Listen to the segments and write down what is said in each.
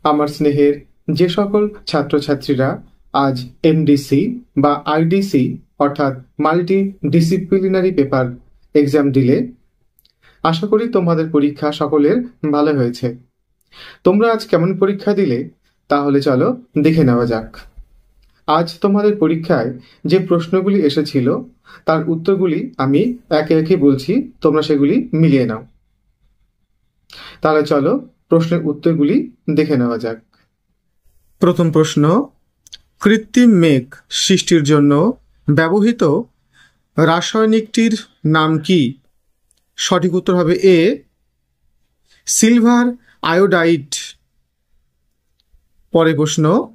আমার স্নেহের যে সকল ছাত্রছাত্রীরা আজ এমডিসি বা আইডিসি অর্থাৎ মাল্টি ডিসিপ্লিনারি পেপার এক্সাম দিলে, আশা করি তোমাদের পরীক্ষা সকলের ভালো হয়েছে। তোমরা আজ কেমন পরীক্ষা দিলে তাহলে চলো দেখে নেওয়া যাক। আজ তোমাদের পরীক্ষায় যে প্রশ্নগুলি এসেছিল তার উত্তরগুলি আমি একে একে বলছি, তোমরা সেগুলি মিলিয়ে নাও। তাহলে চলো প্রশ্নের উত্তরগুলি দেখে নেওয়া যাক। প্রথম প্রশ্ন, কৃত্রিম মেঘ সৃষ্টির জন্য ব্যবহৃত রাসায়নিকটির নাম কি? সঠিক উত্তর হবে এ, সিলভার আয়োডাইড। পরের প্রশ্ন,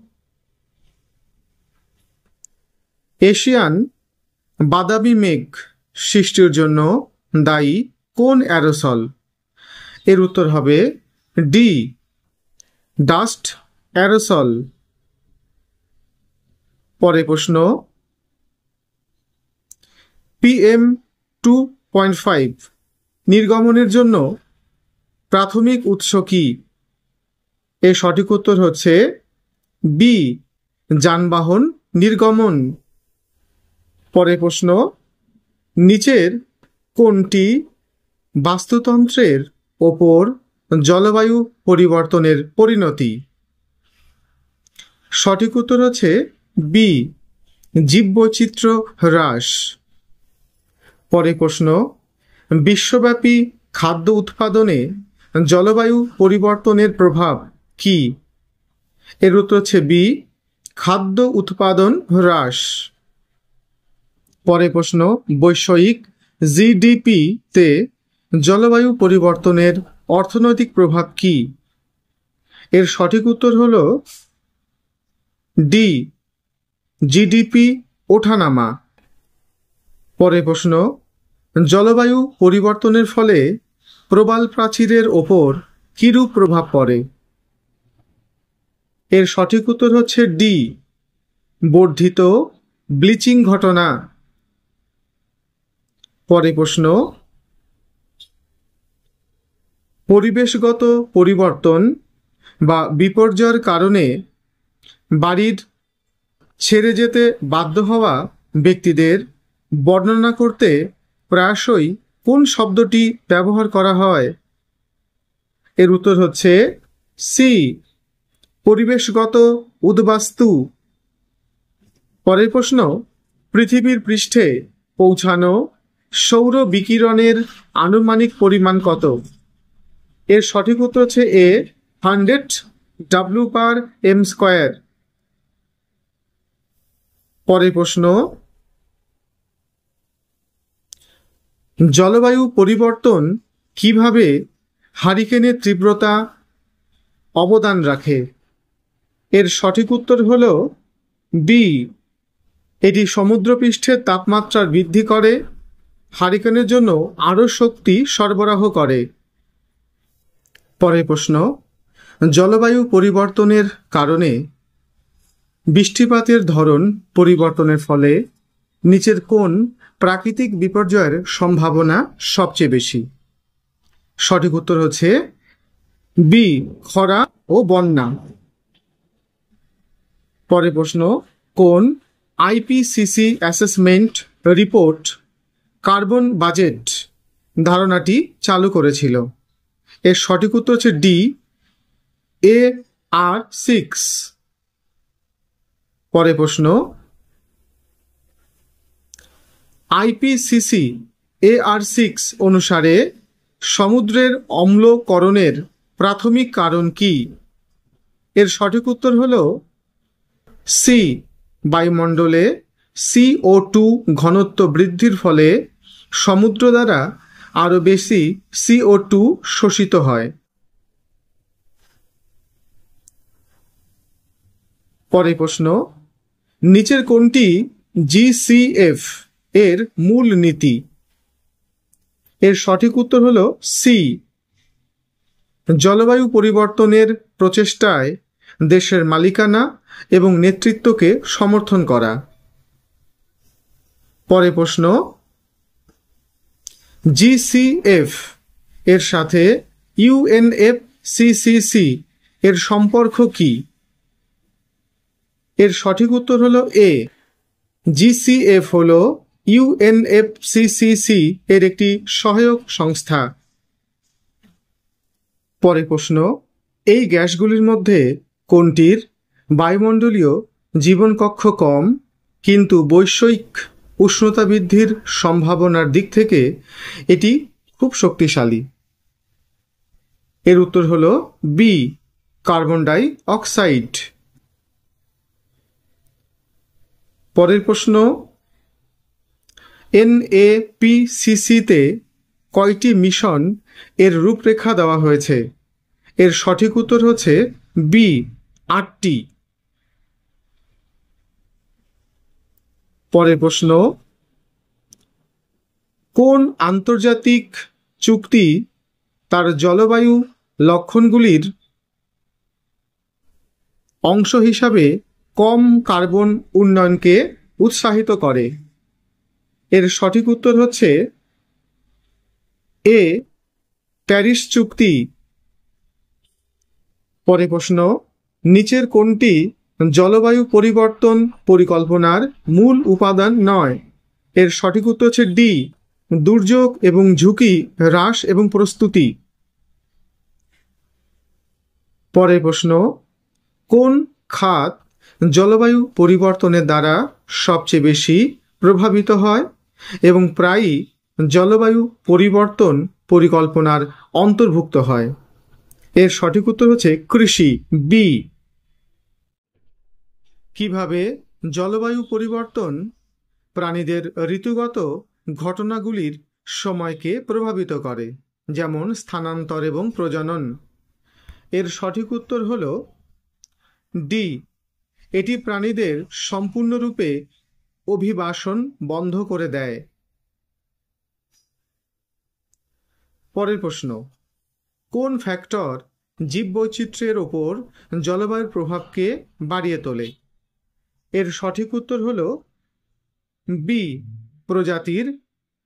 এশিয়ান বাদামি মেঘ সৃষ্টির জন্য দায়ী কোন অ্যারোসল? এর উত্তর হবে ডি, ডাস্ট অ্যারোসল। পরের প্রশ্ন, PM2.5 নির্গমনের জন্য প্রাথমিক উৎস কি? এর সঠিক উত্তর হচ্ছে বি, যানবাহন নির্গমন। পরের প্রশ্ন, নিচের কোনটি বাস্তুতন্ত্রের ওপর জলবায়ু পরিবর্তনের পরিণতি? সঠিক উত্তর হচ্ছে বি, জীববৈচিত্র্য হ্রাস। পরের প্রশ্ন, বিশ্বব্যাপী খাদ্য উৎপাদনে জলবায়ু পরিবর্তনের প্রভাব কি? এর উত্তর হচ্ছে বি, খাদ্য উৎপাদন হ্রাস। পরের প্রশ্ন, বৈষয়িক জিডিপি-তে জলবায়ু পরিবর্তনের অর্থনৈতিক প্রভাব কি? এর সঠিক উত্তর হল ডি, জিডিপি ওঠানামা। পরের প্রশ্ন, জলবায়ু পরিবর্তনের ফলে প্রবাল প্রাচীরের ওপর কিরূপ প্রভাব পড়ে? এর সঠিক উত্তর হচ্ছে ডি, বর্ধিত ব্লিচিং ঘটনা। পরের প্রশ্ন, পরিবেশগত পরিবর্তন বা বিপর্যয়ের কারণে বাড়ির ছেড়ে যেতে বাধ্য হওয়া ব্যক্তিদের বর্ণনা করতে প্রায়শই কোন শব্দটি ব্যবহার করা হয়? এর উত্তর হচ্ছে সি, পরিবেশগত উদ্বাস্তু। পরের প্রশ্ন, পৃথিবীর পৃষ্ঠে পৌঁছানো সৌর বিকিরণের আনুমানিক পরিমাণ কত? এর সঠিক উত্তর হচ্ছে এ, 100 W/m²। পরের প্রশ্ন, জলবায়ু পরিবর্তন কিভাবে হারিকেনের তীব্রতা অবদান রাখে? এর সঠিক উত্তর হল বি, এটি সমুদ্রপৃষ্ঠের তাপমাত্রা বৃদ্ধি করে, হারিকেনের জন্য আরও শক্তি সরবরাহ করে। পরের প্রশ্ন, জলবায়ু পরিবর্তনের কারণে বৃষ্টিপাতের ধরন পরিবর্তনের ফলে নিচের কোন প্রাকৃতিক বিপর্যয়ের সম্ভাবনা সবচেয়ে বেশি? সঠিক উত্তর হচ্ছে বি, খরা ও বন্যা। পরের প্রশ্ন, কোন IPCC assessment report carbon budget ধারণাটি চালু করেছিল? এর সঠিক উত্তর হচ্ছে ডি, AR6। পরের প্রশ্ন, আইপিসিসি AR6 অনুসারে সমুদ্রের অম্লকরণের প্রাথমিক কারণ কি? এর সঠিক উত্তর হল সি, বায়ুমণ্ডলে CO2 ঘনত্ব বৃদ্ধির ফলে সমুদ্র দ্বারা আরও বেশি CO2 শোষিত হয়। পরের প্রশ্ন, নিচের কোনটি GCF এর মূল নীতি? এর সঠিক উত্তর হল সি, জলবায়ু পরিবর্তনের প্রচেষ্টায় দেশের মালিকানা এবং নেতৃত্বকে সমর্থন করা। পরের প্রশ্ন, GCF এর সাথে UNFCCC এর সম্পর্ক কি? এর সঠিক উত্তর হলো এ। জিসিএফ হলো ইউএনএফসিসিসি এর একটি সহায়ক সংস্থা। পরের প্রশ্ন, এই গ্যাসগুলির মধ্যে কোনটির বায়ুমণ্ডলীয় জীবনকক্ষ কম কিন্তু বৈশ্বিক উষ্ণতা বৃদ্ধির সম্ভাবনার দিক থেকে এটি খুব শক্তিশালী? এর উত্তর হলো বি, কার্বন ডাই অক্সাইড। পরের প্রশ্ন, এনএপিসিসিতে কয়টি মিশন এর রূপরেখা দেওয়া হয়েছে? এর সঠিক উত্তর হচ্ছে বি, 8টি। পরের প্রশ্ন, কোন আন্তর্জাতিক চুক্তি তার জলবায়ু লক্ষণগুলির অংশ হিসাবে কম কার্বন উন্নয়নকে উৎসাহিত করে? এর সঠিক উত্তর হচ্ছে এ, প্যারিস চুক্তি। পরের প্রশ্ন, নিচের কোনটি জলবায়ু পরিবর্তন পরিকল্পনার মূল উপাদান নয়? এর সঠিক উত্তর হচ্ছে ডি, দুর্যোগ এবং ঝুঁকি হ্রাস এবং প্রস্তুতি। পরের প্রশ্ন, কোন খাত জলবায়ু পরিবর্তনের দ্বারা সবচেয়ে বেশি প্রভাবিত হয় এবং প্রায়ই জলবায়ু পরিবর্তন পরিকল্পনার অন্তর্ভুক্ত হয়? এর সঠিক উত্তর হচ্ছে কৃষি, বি। কিভাবে জলবায়ু পরিবর্তন প্রাণীদের ঋতুগত ঘটনাগুলির সময়কে প্রভাবিত করে, যেমন স্থানান্তর এবং প্রজনন? এর সঠিক উত্তর হল ডি, এটি প্রাণীদের সম্পূর্ণরূপে অভিবাসন বন্ধ করে দেয়। পরের প্রশ্ন, কোন ফ্যাক্টর জীববৈচিত্র্যের ওপর জলবায়ুর প্রভাবকে বাড়িয়ে তোলে? এর সঠিক উত্তর হল বি, প্রজাতির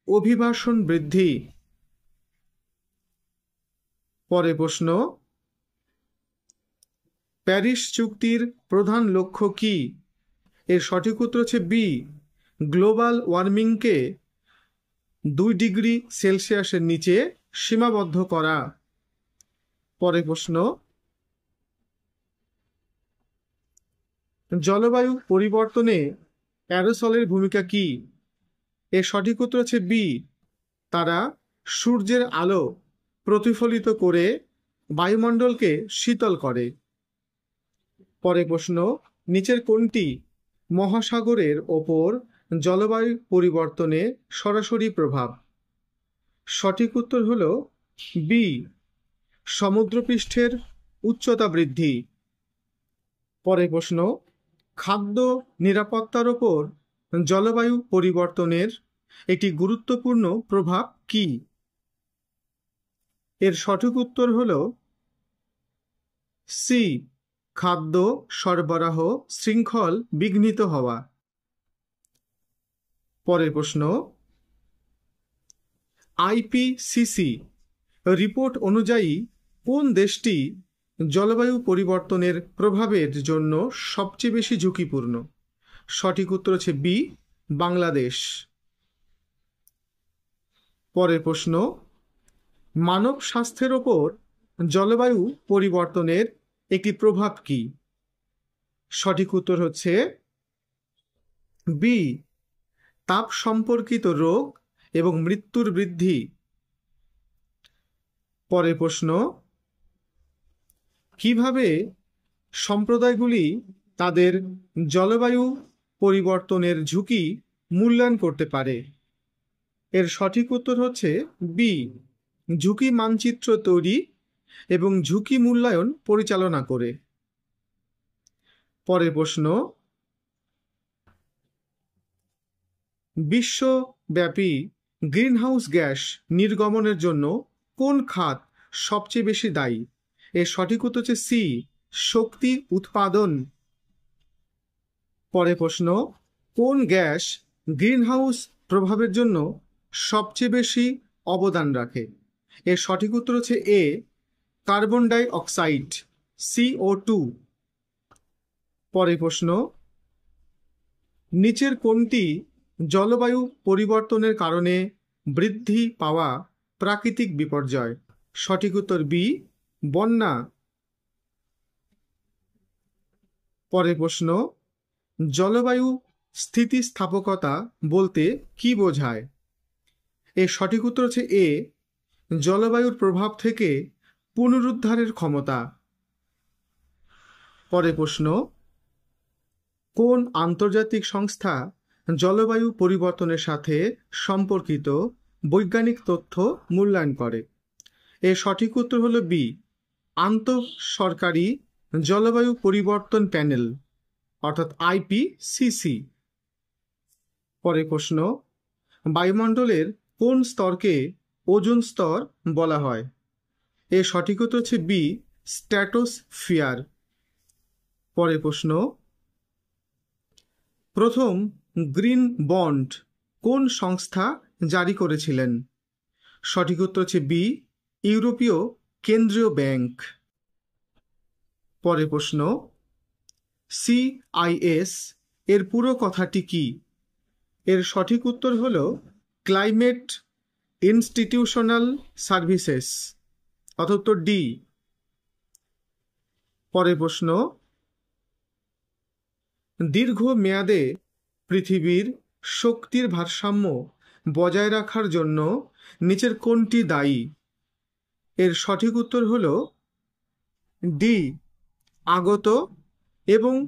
অভিবাসন বৃদ্ধি। পরের প্রশ্ন, প্যারিস চুক্তির প্রধান লক্ষ্য কি? এর সঠিক উত্তর হচ্ছে বি, গ্লোবাল ওয়ার্মিংকে 2 ডিগ্রি সেলসিয়াসের নিচে সীমাবদ্ধ করা। পরের প্রশ্ন, জলবায়ু পরিবর্তনে অ্যারোসলের ভূমিকা কি? এর সঠিক উত্তর হচ্ছে বি, তারা সূর্যের আলো প্রতিফলিত করে বায়ুমণ্ডলকে শীতল করে। পরের প্রশ্ন, নিচের কোনটি মহাসাগরের ওপর জলবায়ু পরিবর্তনে সরাসরি প্রভাব? সঠিক উত্তর হল বি, সমুদ্রপৃষ্ঠের উচ্চতা বৃদ্ধি। পরের প্রশ্ন, খাদ্য নিরাপত্তার ওপর জলবায়ু পরিবর্তনের একটি গুরুত্বপূর্ণ প্রভাব কি? এর সঠিক উত্তর হল সি, খাদ্য সরবরাহ শৃঙ্খল বিঘ্নিত হওয়া। পরের প্রশ্ন, আইপিসিসি রিপোর্ট অনুযায়ী কোন দেশটি জলবায়ু পরিবর্তনের প্রভাবের জন্য সবচেয়ে বেশি ঝুঁকিপূর্ণ? সঠিক উত্তর হচ্ছে বি, বাংলাদেশ। পরের প্রশ্ন, মানব স্বাস্থ্যের ওপর জলবায়ু পরিবর্তনের একটি প্রভাব কি? সঠিক উত্তর হচ্ছে বি, তাপ সম্পর্কিত রোগ এবং মৃত্যুর বৃদ্ধি। পরের প্রশ্ন, কিভাবে সম্প্রদায়গুলি তাদের জলবায়ু পরিবর্তনের ঝুঁকি মূল্যায়ন করতে পারে? এর সঠিক উত্তর হচ্ছে বি, ঝুঁকি মানচিত্র তৈরি এবং ঝুঁকি মূল্যায়ন পরিচালনা করে। পরের প্রশ্ন, বিশ্বব্যাপী গ্রিনহাউস গ্যাস নির্গমনের জন্য কোন খাত সবচেয়ে বেশি দায়ী? এর সঠিক উত্তর হচ্ছে সি, শক্তি উৎপাদন। পরের প্রশ্ন, কোন গ্যাস গ্রিনহাউস প্রভাবের জন্য সবচেয়ে বেশি অবদান রাখে? এর সঠিক উত্তর হচ্ছে এ, কার্বন ডাই অক্সাইড। CO2। পরের প্রশ্ন, নিচের কোনটি জলবায়ু পরিবর্তনের কারণে বৃদ্ধি পাওয়া প্রাকৃতিক বিপর্যয়? সঠিক উত্তর বি, বন্যা। পরের প্রশ্ন, জলবায়ু স্থিতিস্থাপকতা বলতে কি বোঝায়? এর সঠিক উত্তর হচ্ছে এ, জলবায়ুর প্রভাব থেকে পুনরুদ্ধারের ক্ষমতা। পরের প্রশ্ন, কোন আন্তর্জাতিক সংস্থা জলবায়ু পরিবর্তনের সাথে সম্পর্কিত বৈজ্ঞানিক তথ্য মূল্যায়ন করে? এর সঠিক উত্তর হলো বি, আন্তঃসরকারি জলবায়ু পরিবর্তন প্যানেল অর্থাৎ IPCC। পরের প্রশ্ন, বায়ুমণ্ডলের কোন স্তরকে ওজোন স্তর বলা হয়? এর সঠিক উত্তর হচ্ছে বি, স্ট্র্যাটোস্ফিয়ার। পরের প্রশ্ন, প্রথম গ্রিন বন্ড কোন সংস্থা জারি করেছিলেন? সঠিক উত্তর হচ্ছে বি, ইউরোপীয় কেন্দ্রীয় ব্যাংক। পরের প্রশ্ন, CIS এর পুরো কথাটি কি? এর সঠিক উত্তর হল ক্লাইমেট ইনস্টিটিউশনাল সার্ভিসেস অর্থাৎ উত্তর ডি। পরের প্রশ্ন, দীর্ঘ মেয়াদে পৃথিবীর শক্তির ভারসাম্য বজায় রাখার জন্য নিচের কোনটি দায়ী? এর সঠিক উত্তর হল ডি, আগত এবং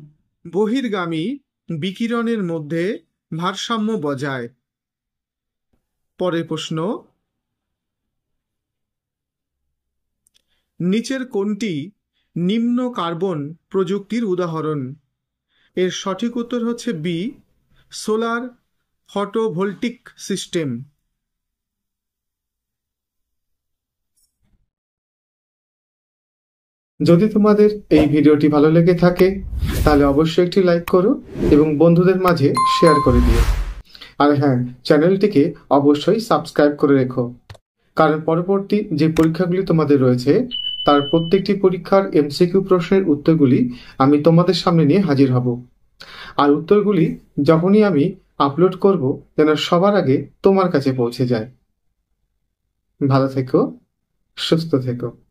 বহির্গামী বিকিরণের মধ্যে ভারসাম্য বজায়। পরের প্রশ্ন, নিচের কোনটি নিম্ন কার্বন প্রযুক্তির উদাহরণ? এর সঠিক উত্তর হচ্ছে বি, সোলার ফটোভোল্টিক সিস্টেম। যদি তোমাদের এই ভিডিওটি ভালো লেগে থাকে তাহলে অবশ্যই একটি লাইক করো এবং বন্ধুদের মাঝে শেয়ার করে দিও। আর হ্যাঁ, চ্যানেলটিকে অবশ্যই সাবস্ক্রাইব করে রেখো, কারণ পরবর্তী যে পরীক্ষাগুলি তোমাদের রয়েছে তার প্রত্যেকটি পরীক্ষার MCQ প্রশ্নের উত্তরগুলি আমি তোমাদের সামনে নিয়ে হাজির হব। আর উত্তরগুলি যখনই আমি আপলোড করব যেন সবার আগে তোমার কাছে পৌঁছে যায়। ভালো থেকো, সুস্থ থেকো।